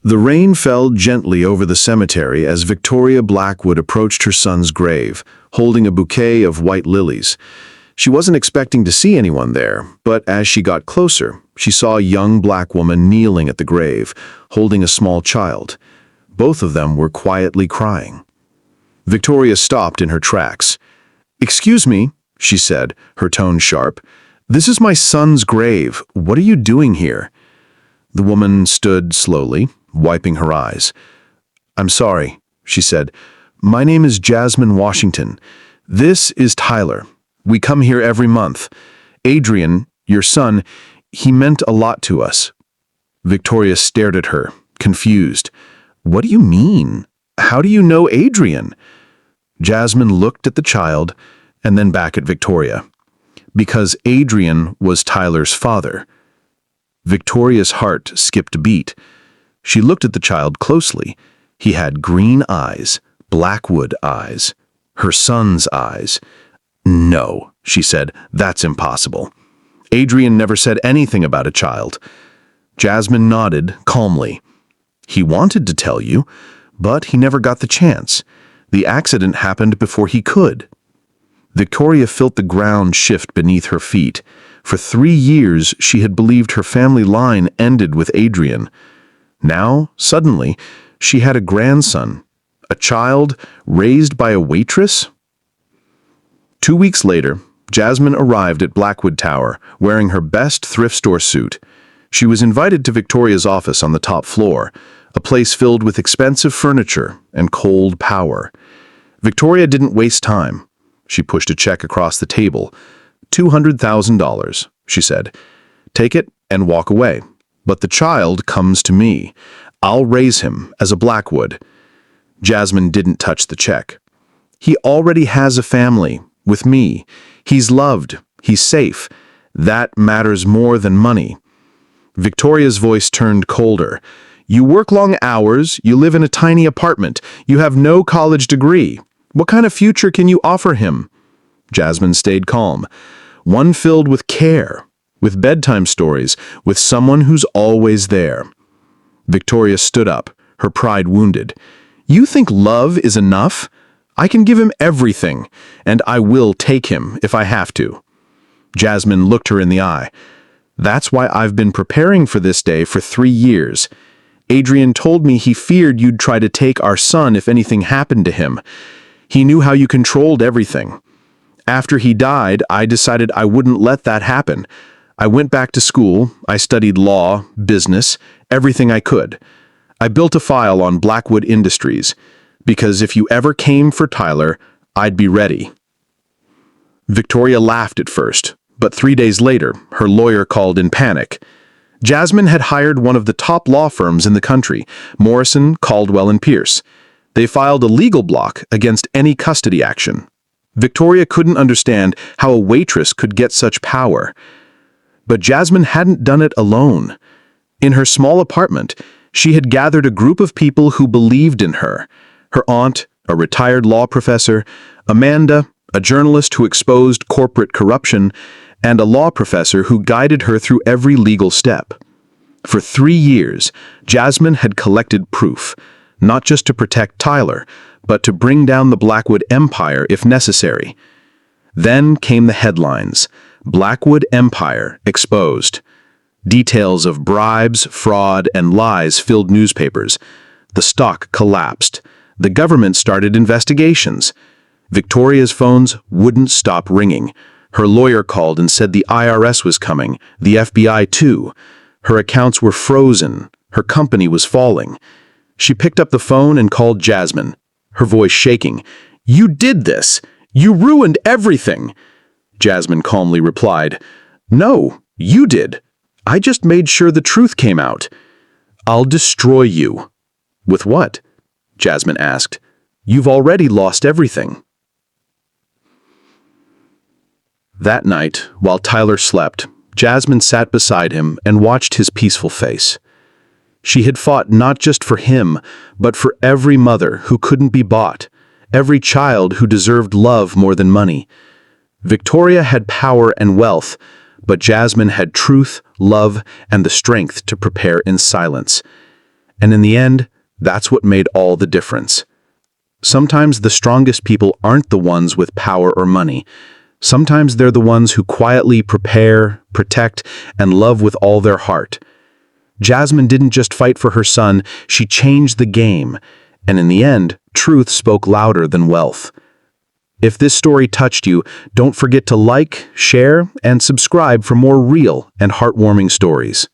The rain fell gently over the cemetery as Victoria Blackwood approached her son's grave, holding a bouquet of white lilies. She wasn't expecting to see anyone there, but as she got closer, she saw a young black woman kneeling at the grave, holding a small child. Both of them were quietly crying. Victoria stopped in her tracks. "Excuse me," she said, her tone sharp. "This is my son's grave. What are you doing here?" The woman stood slowly, wiping her eyes. "I'm sorry," she said. "My name is Jasmine Washington. This is Tyler. We come here every month. Adrian, your son, he meant a lot to us." Victoria stared at her, confused. "What do you mean? How do you know Adrian?" Jasmine looked at the child and then back at Victoria. "Because Adrian was Tyler's father." Victoria's heart skipped a beat. She looked at the child closely. He had green eyes, Blackwood eyes, her son's eyes. "No," she said, "that's impossible. Adrian never said anything about a child." Jasmine nodded calmly. "He wanted to tell you, but he never got the chance. The accident happened before he could." Victoria felt the ground shift beneath her feet. For 3 years, she had believed her family line ended with Adrian. Now, suddenly, she had a grandson, a child raised by a waitress? 2 weeks later, Jasmine arrived at Blackwood Tower, wearing her best thrift store suit. She was invited to Victoria's office on the top floor, a place filled with expensive furniture and cold power. Victoria didn't waste time. She pushed a check across the table. $200,000, she said. "Take it and walk away. But the child comes to me. I'll raise him as a Blackwood." Jasmine didn't touch the check. "He already has a family, with me. He's loved. He's safe. That matters more than money." Victoria's voice turned colder. "You work long hours, you live in a tiny apartment, you have no college degree. What kind of future can you offer him?" Jasmine stayed calm. "One filled with care, with bedtime stories, with someone who's always there." Victoria stood up, her pride wounded. "You think love is enough? I can give him everything, and I will take him if I have to." Jasmine looked her in the eye. "That's why I've been preparing for this day for 3 years. Adrian told me he feared you'd try to take our son if anything happened to him. He knew how you controlled everything. After he died, I decided I wouldn't let that happen. I went back to school, I studied law, business, everything I could. I built a file on Blackwood Industries, because if you ever came for Tyler, I'd be ready." Victoria laughed at first, but 3 days later, her lawyer called in panic. Jasmine had hired one of the top law firms in the country, Morrison, Caldwell, and Pierce. They filed a legal block against any custody action. Victoria couldn't understand how a waitress could get such power. But Jasmine hadn't done it alone. In her small apartment, she had gathered a group of people who believed in her. Her aunt, a retired law professor, Amanda, a journalist who exposed corporate corruption, and a law professor who guided her through every legal step. For 3 years, Jasmine had collected proof, not just to protect Tyler, but to bring down the Blackwood empire if necessary. Then came the headlines: Blackwood Empire exposed. Details of bribes, fraud, and lies filled newspapers. The stock collapsed. The government started investigations. Victoria's phones wouldn't stop ringing. Her lawyer called and said the IRS was coming, the FBI too. Her accounts were frozen. Her company was falling. She picked up the phone and called Jasmine, her voice shaking. "You did this! You ruined everything!" Jasmine calmly replied, "No, you did. I just made sure the truth came out." "I'll destroy you." "With what?" Jasmine asked. "You've already lost everything." That night, while Tyler slept, Jasmine sat beside him and watched his peaceful face. She had fought not just for him, but for every mother who couldn't be bought, every child who deserved love more than money. Victoria had power and wealth, but Jasmine had truth, love, and the strength to prepare in silence. And in the end, that's what made all the difference. Sometimes the strongest people aren't the ones with power or money. Sometimes they're the ones who quietly prepare, protect, and love with all their heart. Jasmine didn't just fight for her son, she changed the game. And in the end, truth spoke louder than wealth. If this story touched you, don't forget to like, share, and subscribe for more real and heartwarming stories.